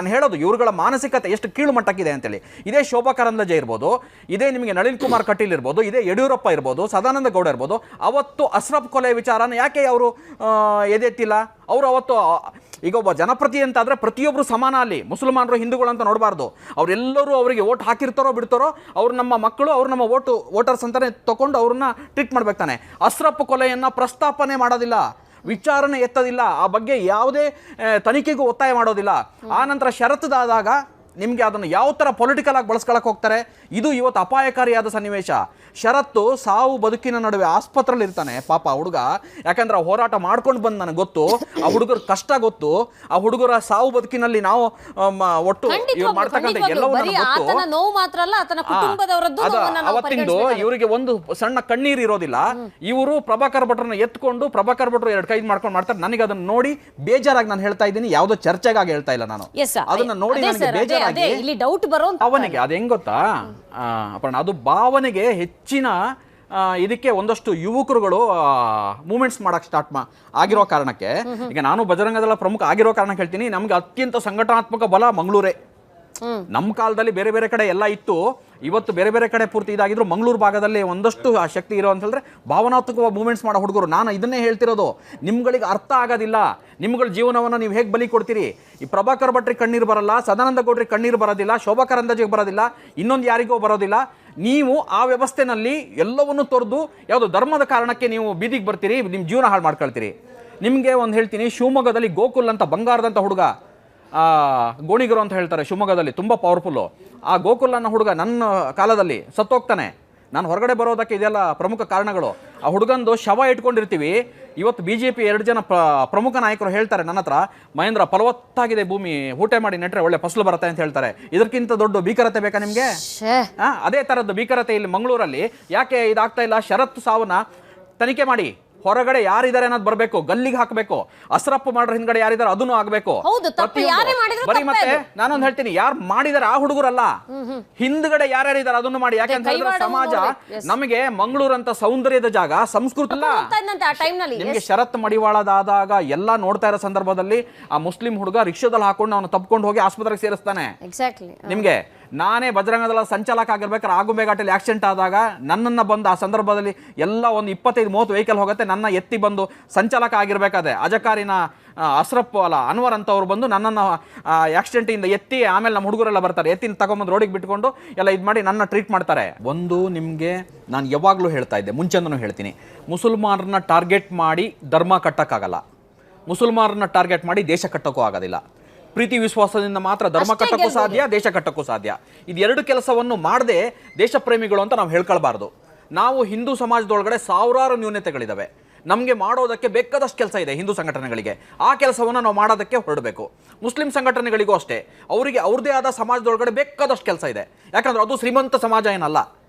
ನಾನು ಹೇಳೋದು ಇವ್ರುಗಳ ಮಾನಸಿಕತೆ ಎಷ್ಟು ಕೀಳು ಮಟ್ಟಕ್ಕಿದೆ ಅಂತೇಳಿ. ಇದೇ ಶೋಭಾ ಕರಂದ್ಲಾಜೆ ಇರ್ಬೋದು, ಇದೇ ನಿಮಗೆ ನಳಿನ್ ಕುಮಾರ್ ಕಟೀಲ್ ಇರ್ಬೋದು, ಇದೇ ಯಡಿಯೂರಪ್ಪ ಇರ್ಬೋದು, ಸದಾನಂದ ಗೌಡ ಇರ್ಬೋದು, ಅವತ್ತು ಅಶ್ರಫ್ ಕೊಲೆ ವಿಚಾರನ ಯಾಕೆ ಅವರು ಎದೆತ್ತಿಲ್ಲ? ಅವರು ಅವತ್ತು ಈಗ ಒಬ್ಬ ಜನಪ್ರತಿ ಅಂತಾದರೆ ಪ್ರತಿಯೊಬ್ಬರು ಸಮಾನ, ಅಲ್ಲಿ ಮುಸಲ್ಮಾನರು ಹಿಂದೂಗಳು ಅಂತ ನೋಡಬಾರ್ದು. ಅವರೆಲ್ಲರೂ ಅವರಿಗೆ ಓಟ್ ಹಾಕಿರ್ತಾರೋ ಬಿಡ್ತಾರೋ, ಅವ್ರು ನಮ್ಮ ಮಕ್ಕಳು, ಅವ್ರು ನಮ್ಮ ವೋಟರ್ಸ್ ಅಂತಾನೆ ತಗೊಂಡು ಅವ್ರನ್ನ ಟ್ರೀಟ್ ಮಾಡ್ಬೇಕು ತಾನೆ. ಅಶ್ರಫ್ ಕೊಲೆಯನ್ನು ಪ್ರಸ್ತಾಪನೆ ಮಾಡೋದಿಲ್ಲ, ವಿಚಾರಣೆ ಎತ್ತೋದಿಲ್ಲ, ಆ ಬಗ್ಗೆ ಯಾವುದೇ ತನಿಖೆಗೂ ಒತ್ತಾಯ ಮಾಡೋದಿಲ್ಲ. ಆ ನಂತರ ಷರತ್ತುದಾದಾಗ ನಿಮಗೆ ಅದನ್ನು ಯಾವ ಥರ ಪೊಲಿಟಿಕಲ್ ಆಗಿ ಬಳಸ್ಕೊಳಕ್ಕೆ ಹೋಗ್ತಾರೆ. ಇದು ಇವತ್ತು ಅಪಾಯಕಾರಿಯಾದ ಸನ್ನಿವೇಶ. ಷರತ್ತು ಸಾವು ಬದುಕಿನ ನಡುವೆ ಆಸ್ಪತ್ರೆಯಲ್ಲಿ ಇರ್ತಾನೆ ಪಾಪ ಹುಡುಗ. ಯಾಕಂದ್ರೆ ಆ ಹೋರಾಟ ಮಾಡ್ಕೊಂಡು ಬಂದು ನನಗೆ ಗೊತ್ತು, ಆ ಹುಡುಗರ ಕಷ್ಟ ಗೊತ್ತು, ಆ ಹುಡುಗರ ಸಾವು ಬದುಕಿನಲ್ಲಿ ನಾವು ಒಟ್ಟು ಇವ್ರು ಮಾಡ್ತಕ್ಕಂಥ ಎಲ್ಲವೂ ಅವತ್ತಿಂದು ಇವರಿಗೆ ಒಂದು ಸಣ್ಣ ಕಣ್ಣೀರು ಇರೋದಿಲ್ಲ. ಇವರು ಪ್ರಭಾಕರ್ ಭಟ್ರನ್ನ ಎತ್ಕೊಂಡು ಪ್ರಭಾಕರ್ ಭಟ್ರು 2 ಕೈ ಮಾಡ್ಕೊಂಡು ಮಾಡ್ತಾರೆ. ನನಗೆ ಅದನ್ನ ನೋಡಿ ಬೇಜಾರಾಗಿ ನಾನು ಹೇಳ್ತಾ ಇದ್ದೀನಿ, ಯಾವುದೋ ಚರ್ಚೆಗಾಗಿ ಹೇಳ್ತಾ ಇಲ್ಲ ನಾನು. ಅದನ್ನ ನೋಡಿ ನನಗೆ ಬೇಜಾರಾಗಿ ಅವನಿಗೆ ಅದು ಹೆಂಗ್ ಗೊತ್ತಾ ಅದು ಭಾವನೆಗೆ ಹೆಚ್ಚಿನ ಇದಕ್ಕೆ ಒಂದಷ್ಟು ಯುವಕರುಗಳು ಮೂವ್ಮೆಂಟ್ಸ್ ಮಾಡಕ್ ಸ್ಟಾರ್ಟ್ ಆಗಿರೋ ಕಾರಣಕ್ಕೆ, ಈಗ ನಾನು ಬಜರಂಗದಳ ಪ್ರಮುಖ ಆಗಿರೋ ಕಾರಣಕ್ಕೆ ಹೇಳ್ತೀನಿ, ನಮ್ಗೆ ಅತ್ಯಂತ ಸಂಘಟನಾತ್ಮಕ ಬಲ ಮಂಗಳೂರೇ. ನಮ್ಮ ಕಾಲದಲ್ಲಿ ಬೇರೆ ಬೇರೆ ಕಡೆ ಎಲ್ಲ ಇತ್ತು, ಇವತ್ತು ಬೇರೆ ಬೇರೆ ಕಡೆ ಪೂರ್ತಿ ಇದಾಗಿದ್ರು. ಮಂಗಳೂರು ಭಾಗದಲ್ಲಿ ಒಂದಷ್ಟು ಆ ಶಕ್ತಿ ಇರೋ ಅಂತ ಹೇಳಿದ್ರೆ ಭಾವನಾತ್ಮಕ ಮೂವ್ಮೆಂಟ್ಸ್ ಮಾಡೋ ಹುಡುಗರು. ನಾನು ಇದನ್ನೇ ಹೇಳ್ತಿರೋದು, ನಿಮ್ಗಳಿಗೆ ಅರ್ಥ ಆಗೋದಿಲ್ಲ ನಿಮ್ಗಳ ಜೀವನವನ್ನು ನೀವು ಹೇಗೆ ಬಲಿ ಕೊಡ್ತೀರಿ. ಈ ಪ್ರಭಾಕರ್ ಭಟ್ರಿಗೆ ಕಣ್ಣೀರು ಬರಲ್ಲ, ಸದಾನಂದ ಗೌಡ್ರಿಗೆ ಕಣ್ಣೀರು ಬರೋದಿಲ್ಲ, ಶೋಭಾ ಕರಂದ್ಲಾಜೆಗೆ ಬರೋದಿಲ್ಲ, ಇನ್ನೊಂದು ಯಾರಿಗೋ ಬರೋದಿಲ್ಲ. ನೀವು ಆ ವ್ಯವಸ್ಥೆನಲ್ಲಿ ಎಲ್ಲವನ್ನೂ ತೊರೆದು ಯಾವುದೋ ಧರ್ಮದ ಕಾರಣಕ್ಕೆ ನೀವು ಬೀದಿಗೆ ಬರ್ತೀರಿ, ನಿಮ್ಮ ಜೀವನ ಹಾಳು ಮಾಡ್ಕೊಳ್ತೀರಿ. ನಿಮಗೆ ಒಂದು ಹೇಳ್ತೀನಿ, ಶಿವಮೊಗ್ಗದಲ್ಲಿ ಗೋಕುಲ್ ಅಂತ ಬಂಗಾರದಂಥ ಹುಡುಗ, ಗೋಣಿಗರು ಅಂತ ಹೇಳ್ತಾರೆ ಶಿವಮೊಗ್ಗದಲ್ಲಿ, ತುಂಬ ಪವರ್ಫುಲ್ಲು. ಆ ಗೋಕುಲ್ ಅನ್ನೋ ಹುಡುಗ ನನ್ನ ಕಾಲದಲ್ಲಿ ಸತ್ತೋಗ್ತಾನೆ. ನಾನು ಹೊರಗಡೆ ಬರೋದಕ್ಕೆ ಇದೆಲ್ಲ ಪ್ರಮುಖ ಕಾರಣಗಳು. ಆ ಹುಡುಗಂದು ಶವ ಇಟ್ಕೊಂಡಿರ್ತೀವಿ. ಇವತ್ತು BJP 2 ಜನ ಪ್ರಮುಖ ನಾಯಕರು ಹೇಳ್ತಾರೆ ನನ್ನ ಹತ್ರ, ಮಹೇಂದ್ರ ಫಲವತ್ತಾಗಿದೆ ಭೂಮಿ, ಊಟ ಮಾಡಿ ನೆಟ್ರೆ ಒಳ್ಳೆ ಫಸಲು ಬರುತ್ತೆ ಅಂತ ಹೇಳ್ತಾರೆ. ಇದಕ್ಕಿಂತ ದೊಡ್ಡ ಭೀಕರತೆ ಬೇಕಾ ನಿಮಗೆ? ಅದೇ ಥರದ್ದು ಭೀಕರತೆ ಇಲ್ಲಿ ಮಂಗಳೂರಲ್ಲಿ ಯಾಕೆ ಇದಾಗ್ತಾ ಇಲ್ಲ? ಷರತ್ತು ಸಾವನ್ನ ತನಿಖೆ ಮಾಡಿ, ಹೊರಗಡೆ ಯಾರಿದ್ದಾರೆ ಅನ್ನೋದು ಬರಬೇಕು, ಗಲ್ಲಿಗೆ ಹಾಕಬೇಕು. ಅಶ್ರಫ್ ಮಾಡ್ರ ಹಿಂದ್ಗಡೆ ಯಾರಿದ್ದಾರೆ ಅದನ್ನು ಆಗಬೇಕು. ಬರೀ ಮತ್ತೆ ನಾನೊಂದು ಹೇಳ್ತೀನಿ, ಯಾರು ಮಾಡಿದಾರೆ ಆ ಹುಡುಗರಲ್ಲ, ಹಿಂದ್ಗಡೆ ಯಾರ್ಯಾರಿದ್ದಾರೆ ಅದನ್ನು ಮಾಡಿ. ಯಾಕಂತ ಹೇಳಿದ್ರೆ ಸಮಾಜ ನಮಗೆ ಮಂಗಳೂರು ಅಂತ ಸೌಂದರ್ಯದ ಜಾಗ, ಸಂಸ್ಕೃತಿ ಅಲ್ಲ. ನಿಮಗೆ ಷರತ್ತು ಮಡಿವಾಳದಾದಾಗ ಎಲ್ಲ ನೋಡ್ತಾ ಇರೋ ಸಂದರ್ಭದಲ್ಲಿ ಆ ಮುಸ್ಲಿಂ ಹುಡುಗ ರಿಕ್ಷಾದಲ್ಲಿ ಹಾಕೊಂಡು ಅವನು ತಪ್ಕೊಂಡು ಹೋಗಿ ಆಸ್ಪತ್ರೆಗೆ ಸೇರಿಸ್ತಾನೆ. ನಿಮ್ಗೆ ನಾನೇ ಬಜರಂಗದಳ ಸಂಚಾಲಕ ಆಗಿರ್ಬೇಕಾದ್ರೆ ಆಗುಂಬೆಘಾಟಲ್ಲಿ ಆಕ್ಸಿಡೆಂಟ್ ಆದಾಗ ನನ್ನನ್ನು ಬಂದು ಆ ಸಂದರ್ಭದಲ್ಲಿ ಎಲ್ಲ ಒಂದು 25-30 ವೆಹಿಕಲ್ ಹೋಗುತ್ತೆ, ನನ್ನ ಎತ್ತಿ ಬಂದು ಸಂಚಾಲಕ ಆಗಿರ್ಬೇಕಾದ್ರೆ ಅಜಕಾರಿನ ಅಶ್ರಫ್ ಅಲ್ಲ ಅನ್ವರ್ ಅಂತವ್ರು ಬಂದು ನನ್ನನ್ನು ಆಕ್ಸಿಡೆಂಟಿಂದ ಎತ್ತಿ, ಆಮೇಲೆ ನಮ್ಮ ಹುಡುಗರೆಲ್ಲ ಬರ್ತಾರೆ, ಎತ್ತಿನ ತಗೊಂಬಂದು ರೋಡಿಗೆ ಬಿಟ್ಕೊಂಡು ಎಲ್ಲ ಇದು ಮಾಡಿ ನನ್ನ ಟ್ರೀಟ್ ಮಾಡ್ತಾರೆ. ಒಂದು ನಿಮಗೆ ನಾನು ಯಾವಾಗಲೂ ಹೇಳ್ತಾ ಇದ್ದೆ, ಮುಂಚೆಂದನೂ ಹೇಳ್ತೀನಿ, ಮುಸಲ್ಮಾನರನ್ನ ಟಾರ್ಗೆಟ್ ಮಾಡಿ ಧರ್ಮ ಕಟ್ಟಕ್ಕಾಗಲ್ಲ, ಮುಸಲ್ಮಾನರನ್ನ ಟಾರ್ಗೆಟ್ ಮಾಡಿ ದೇಶ ಕಟ್ಟೋಕ್ಕೂ ಆಗೋದಿಲ್ಲ. ಪ್ರೀತಿ ವಿಶ್ವಾಸದಿಂದ ಮಾತ್ರ ಧರ್ಮ ಕಟ್ಟಕ್ಕೂ ಸಾಧ್ಯ, ದೇಶ ಕಟ್ಟಕ್ಕೂ ಸಾಧ್ಯ. ಇದೆರಡು ಕೆಲಸವನ್ನು ಮಾಡದೆ ದೇಶ ಪ್ರೇಮಿಗಳು ಅಂತ ನಾವು ಹೇಳ್ಕೊಳ್ಬಾರ್ದು. ನಾವು ಹಿಂದೂ ಸಮಾಜದೊಳಗಡೆ ಸಾವಿರಾರು ನ್ಯೂನತೆಗಳಿದ್ದಾವೆ, ನಮಗೆ ಮಾಡೋದಕ್ಕೆ ಬೇಕಾದಷ್ಟು ಕೆಲಸ ಇದೆ ಹಿಂದೂ ಸಂಘಟನೆಗಳಿಗೆ. ಆ ಕೆಲಸವನ್ನು ನಾವು ಮಾಡೋದಕ್ಕೆ ಹೊರಡಬೇಕು. ಮುಸ್ಲಿಂ ಸಂಘಟನೆಗಳಿಗೂ ಅಷ್ಟೇ, ಅವರಿಗೆ ಅವ್ರದ್ದೇ ಆದ ಸಮಾಜದೊಳಗಡೆ ಬೇಕಾದಷ್ಟು ಕೆಲಸ ಇದೆ. ಯಾಕಂದ್ರೆ ಅದು ಶ್ರೀಮಂತ ಸಮಾಜ ಏನಲ್ಲ.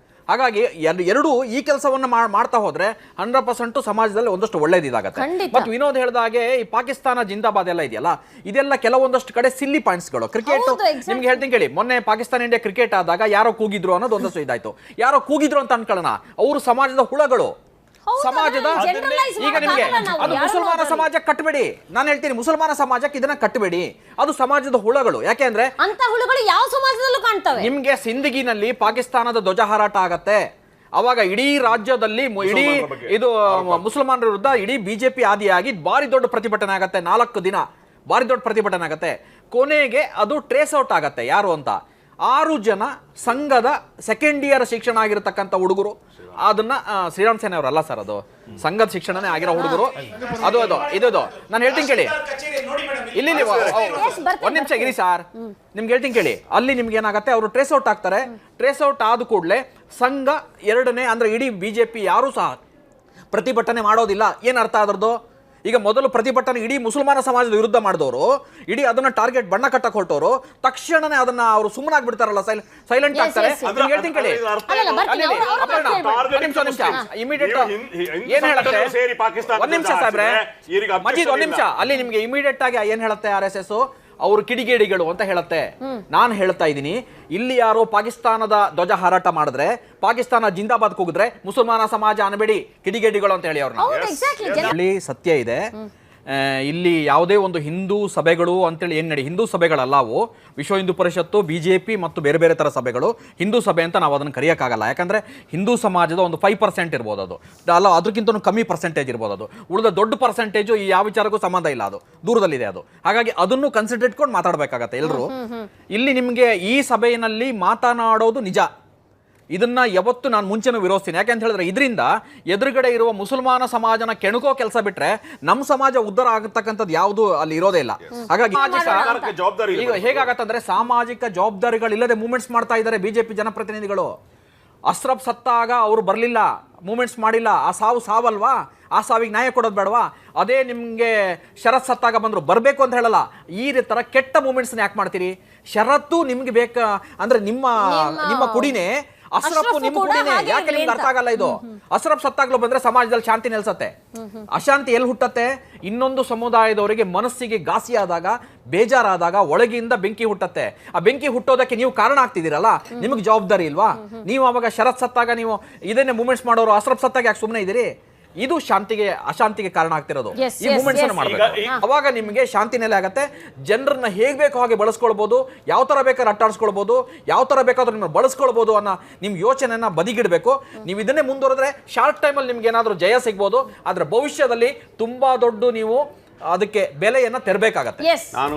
ಹಾಗಾಗಿ ಎರಡೂ ಈ ಕೆಲಸವನ್ನು ಮಾಡ್ತಾ ಹೋದ್ರೆ 100% ಸಮಾಜದಲ್ಲಿ ಒಂದಷ್ಟು ಒಳ್ಳೇದಿದಾಗತ್ತೆ. ಮತ್ತು ವಿನೋದ್ ಹೇಳಿದಾಗೆ ಈ ಪಾಕಿಸ್ತಾನ ಜಿಂದಾಬಾದ್ ಎಲ್ಲ ಇದೆಯಲ್ಲ, ಇದೆಲ್ಲ ಕೆಲವೊಂದಷ್ಟು ಕಡೆ ಸಿಲ್ಲಿ ಪಾಯಿಂಟ್ಸ್ಗಳು. ಕ್ರಿಕೆಟ್ ನಿಮ್ಗೆ ಹೇಳ್ತೀನಿ ಕೇಳಿ, ಮೊನ್ನೆ ಪಾಕಿಸ್ತಾನ ಇಂಡಿಯಾ ಕ್ರಿಕೆಟ್ ಆದಾಗ ಯಾರೋ ಕೂಗಿದ್ರು ಅನ್ನೋದು ಒಂದಷ್ಟು ಇದಾಯ್ತು. ಯಾರೋ ಕೂಗಿದ್ರು ಅಂತ ಅನ್ಕೊಳ್ಳೋಣ, ಅವರು ಸಮಾಜದ ಹುಳಗಳು, ಸಮಾಜದ. ಈಗ ನಿಮಗೆ ಅದು ಮುಸಲ್ಮಾನ ಸಮಾಜ ಕಟ್ಟಬೇಡಿ, ನಾನು ಹೇಳ್ತೀನಿ ಮುಸಲ್ಮಾನ ಸಮಾಜಕ್ಕೆ ಇದನ್ನ ಕಟ್ಟಬೇಡಿ, ಅದು ಸಮಾಜದ ಹುಳಗಳು. ಯಾಕೆಂದ್ರೆ ಅಂತ ಹುಳುಗಳು ಯಾವ ಸಮಾಜದಲ್ಲೂ ಕಾಣ್ತವೆ. ನಿಮ್ಗೆ ಸಿಂದಗಿನಲ್ಲಿ ಪಾಕಿಸ್ತಾನದ ಧ್ವಜ ಹಾರಾಟ ಆಗತ್ತೆ, ಅವಾಗ ಇಡೀ ರಾಜ್ಯದಲ್ಲಿ ಇಡೀ ಇದು ಮುಸಲ್ಮಾನರ ವಿರುದ್ಧ ಇಡೀ BJP ಆದಿಯಾಗಿ ಭಾರಿ ದೊಡ್ಡ ಪ್ರತಿಭಟನೆ ಆಗತ್ತೆ. 4 ದಿನ ಭಾರಿ ದೊಡ್ಡ ಪ್ರತಿಭಟನೆ ಆಗತ್ತೆ. ಕೊನೆಗೆ ಅದು ಟ್ರೇಸ್ ಔಟ್ ಆಗತ್ತೆ ಯಾರು ಅಂತ. 6 ಜನ ಸಂಘದ ಸೆಕೆಂಡ್ ಇಯರ್ ಶಿಕ್ಷಣ ಆಗಿರತಕ್ಕಂಥ ಹುಡುಗರು, ಅದನ್ನ ಶ್ರೀರಾಮ್ ಸೇನೆ ಅವರಲ್ಲ ಸರ್, ಅದು ಸಂಘದ ಶಿಕ್ಷಣನೇ ಆಗಿರೋ ಹುಡುಗರು. ಅದು ಇದು ನಾನು ಹೇಳ್ತೀನಿ ಕೇಳಿ, ಇಲ್ಲಿ ಒಂದ್ ನಿಮಿಷ ಗಿರಿ ಸರ್, ನಿಮ್ಗೆ ಹೇಳ್ತೀನಿ ಕೇಳಿ. ಅಲ್ಲಿ ನಿಮ್ಗೆ ಏನಾಗತ್ತೆ, ಅವರು ಟ್ರೇಸ್ ಔಟ್ ಆಗ್ತಾರೆ. ಟ್ರೇಸ್ ಔಟ್ ಆದ ಕೂಡಲೇ ಸಂಘ 2ನೇ ಅಂದ್ರೆ ಇಡೀ BJP ಯಾರು ಸಹ ಪ್ರತಿಭಟನೆ ಮಾಡೋದಿಲ್ಲ. ಏನ್ ಅರ್ಥ ಅದ್ರದ್ದು? ಈಗ ಮೊದಲು ಪ್ರತಿಭಟನೆ ಇಡೀ ಮುಸಲ್ಮಾನ ಸಮಾಜದ ವಿರುದ್ಧ ಮಾಡಿದವರು, ಇಡೀ ಅದನ್ನ ಟಾರ್ಗೆಟ್ ಬಣ್ಣ ಕಟ್ಟಕ್ಕೆ ಹೊರಟವರು, ತಕ್ಷಣನೇ ಅದನ್ನ ಅವರು ಸುಮ್ಮನಾಗಿ ಬಿಡ್ತಾರಲ್ಲ, ಸೈಲೆಂಟ್ ಆಗ್ತಾರೆ. ಹೇಳ್ತೀನಿ ಕೇಳಿ, ಇಮಿಡಿಯೇಟ್ ಏನ್ ಹೇಳುತ್ತೆ, ಒಂದ್ ನಿಮಿಷ ಸಾಹೇಬ್ರೆ, ಮಜೀದ್ ಒಂದ್ ನಿಮಿಷ, ಅಲ್ಲಿ ನಿಮ್ಗೆ ಇಮಿಡಿಯೇಟ್ ಆಗಿ ಏನ್ ಹೇಳುತ್ತೆ RSS, ಅವರು ಕಿಡಿಗೇಡಿಗಳು ಅಂತ ಹೇಳುತ್ತೆ. ನಾನು ಹೇಳ್ತಾ ಇದ್ದೀನಿ, ಇಲ್ಲಿ ಯಾರೋ ಪಾಕಿಸ್ತಾನದ ಧ್ವಜ ಹಾರಾಟ ಮಾಡಿದ್ರೆ, ಪಾಕಿಸ್ತಾನ ಜಿಂದಾಬಾದ್ ಕೂಗಿದ್ರೆ ಮುಸಲ್ಮಾನ ಸಮಾಜ ಅನಬೇಡಿ ಕಿಡಿಗೇಡಿಗಳು ಅಂತ ಹೇಳಿ ಅವ್ರನ್ನ. ಸತ್ಯ ಇದೆ, ಇಲ್ಲಿ ಯಾವುದೇ ಒಂದು ಹಿಂದೂ ಸಭೆಗಳು ಅಂತೇಳಿ ಏನು ನಡಿ ಹಿಂದೂ ಸಭೆಗಳಲ್ಲ ಅವು, ವಿಶ್ವ ಹಿಂದೂ ಪರಿಷತ್ತು, BJP ಮತ್ತು ಬೇರೆ ಬೇರೆ ಥರ ಸಭೆಗಳು ಹಿಂದೂ ಸಭೆ ಅಂತ ನಾವು ಅದನ್ನು ಕರೆಯೋಕ್ಕಾಗಲ್ಲ. ಯಾಕಂದರೆ ಹಿಂದೂ ಸಮಾಜದ ಒಂದು 5% ಇರ್ಬೋದು, ಅದು ಅಲ್ಲ ಅದಕ್ಕಿಂತ ಕಮ್ಮಿ ಪರ್ಸೆಂಟೇಜ್ ಇರ್ಬೋದು. ಅದು ಉಳಿದ ದೊಡ್ಡ ಪರ್ಸೆಂಟೇಜು ಈ ಯಾವ ವಿಚಾರಕ್ಕೂ ಸಂಬಂಧ ಇಲ್ಲ, ಅದು ದೂರದಲ್ಲಿದೆ ಅದು. ಹಾಗಾಗಿ ಅದನ್ನು ಕನ್ಸಿಡರ್ ಇಟ್ಕೊಂಡು ಮಾತಾಡಬೇಕಾಗತ್ತೆ ಎಲ್ಲರೂ. ಇಲ್ಲಿ ನಿಮಗೆ ಈ ಸಭೆಯಲ್ಲಿ ಮಾತನಾಡೋದು ನಿಜ, ಇದನ್ನ ಯಾವತ್ತು ನಾನು ಮುಂಚೆನೂ ವಿರೋಧಿಸ್ತೀನಿ. ಯಾಕೆಂತ ಹೇಳಿದ್ರೆ ಇದರಿಂದ ಎದುರುಗಡೆ ಇರುವ ಮುಸಲ್ಮಾನ ಸಮಾಜನ ಕೆಣಕೋ ಕೆಲಸ ಬಿಟ್ರೆ ನಮ್ಮ ಸಮಾಜ ಉದ್ಧಾರ ಆಗತಕ್ಕಂಥದ್ದು ಯಾವುದು ಅಲ್ಲಿ ಇರೋದೇ ಇಲ್ಲ. ಹಾಗಾಗಿ ಈಗ ಹೇಗಾಗತ್ತಂದ್ರೆ ಸಾಮಾಜಿಕ ಜವಾಬ್ದಾರಿಗಳಿಲ್ಲದೆ ಮೂವ್ಮೆಂಟ್ಸ್ ಮಾಡ್ತಾ ಇದ್ದಾರೆ BJP ಜನಪ್ರತಿನಿಧಿಗಳು. ಅಶ್ರಫ್ ಸತ್ತಾಗ ಅವರು ಬರಲಿಲ್ಲ, ಮೂವ್ಮೆಂಟ್ಸ್ ಮಾಡಿಲ್ಲ, ಆ ಸಾವಲ್ವಾ, ಆ ಸಾವಿಗೆ ನ್ಯಾಯ ಕೊಡೋದು ಬೇಡವಾ? ಅದೇ ನಿಮಗೆ ಶರತ್ ಸತ್ತಾಗ ಬಂದ್ರು ಬರಬೇಕು ಅಂತ ಹೇಳಲ್ಲ. ಈ ಥರ ಕೆಟ್ಟ ಮೂವ್ಮೆಂಟ್ಸ್ನ ಯಾಕೆ ಮಾಡ್ತೀರಿ? ಶರತ್ತು ನಿಮ್ಗೆ ಬೇಕಾ ಅಂದ್ರೆ ನಿಮ್ಮ ಕುಡಿನೇ, ಅಶ್ರಫ್ ನಿಮ್ಮ ಕುಡಿನೇ, ಯಾಕೆ ನಿಮ್ಗೆ ಅರ್ಥ ಆಗಲ್ಲ ಇದು? ಅಶ್ರಫ್ ಸತ್ತಾಗ್ಲೂ ಬಂದ್ರೆ ಸಮಾಜದಲ್ಲಿ ಶಾಂತಿ ನೆಲೆಸತ್ತೆ. ಅಶಾಂತಿ ಎಲ್ಲಿ ಹುಟ್ಟತ್ತೆ? ಇನ್ನೊಂದು ಸಮುದಾಯದವರಿಗೆ ಮನಸ್ಸಿಗೆ ಘಾಸಿ ಆದಾಗ, ಬೇಜಾರಾದಾಗ ಒಳಗಿಂದ ಬೆಂಕಿ ಹುಟ್ಟತ್ತೆ. ಆ ಬೆಂಕಿ ಹುಟ್ಟೋದಕ್ಕೆ ನೀವು ಕಾರಣ ಆಗ್ತಿದ್ದೀರಲ್ಲ, ನಿಮಗೆ ಜವಾಬ್ದಾರಿ ಇಲ್ವಾ? ನೀವು ಅವಾಗ ಶರತ್ ಸತ್ತಾಗ ನೀವು ಇದನ್ನೇ ಮೂವ್ಮೆಂಟ್ಸ್ ಮಾಡೋರು, ಅಶ್ರಫ್ ಸತ್ತಾಗ ಯಾಕೆ ಸುಮ್ಮನೆ ಇದ್ದೀರಿ? ಇದು ಅಶಾಂತಿಗೆ ಕಾರಣ ಆಗ್ತಿರೋದು. ಈ ಮೂವ್ಮೆಂಟ್ಸ್ ಅನ್ನು ಮಾಡಬೇಕು. ಅವಾಗ ನಿಮಗೆ ಶಾಂತಿ ನೆಲೆ ಆಗತ್ತೆ. ಜನರನ್ನ ಹೇಗೆ ಬೇಕೋ ಹಾಗೆ ಬಳಸ್ಕೊಳ್ಬಹುದು, ಯಾವ ತರ ಬೇಕಾದ್ರೆ ಅಟ್ಟಾಡಿಸ್ಕೊಳ್ಬಹುದು, ಯಾವ ತರ ಬೇಕಾದ್ರೂ ನಿಮ್ಮನ್ನು ಬಳಸ್ಕೊಳ್ಬಹುದು ಅನ್ನೋ ನಿಮ್ ಯೋಚನೆಯನ್ನ ಬದಿಗಿಡಬೇಕು. ನೀವು ಇದನ್ನೇ ಮುಂದುವರೆದ್ರೆ ಶಾರ್ಟ್ ಟೈಮಲ್ಲಿ ನಿಮ್ಗೆ ಏನಾದರೂ ಜಯ ಸಿಗ್ಬೋದು, ಆದ್ರೆ ಭವಿಷ್ಯದಲ್ಲಿ ತುಂಬಾ ದೊಡ್ಡ ನೀವು ಅದಕ್ಕೆ ಬೆಲೆಯನ್ನ ತೆರಬೇಕಾಗತ್ತೆ. ನಾನು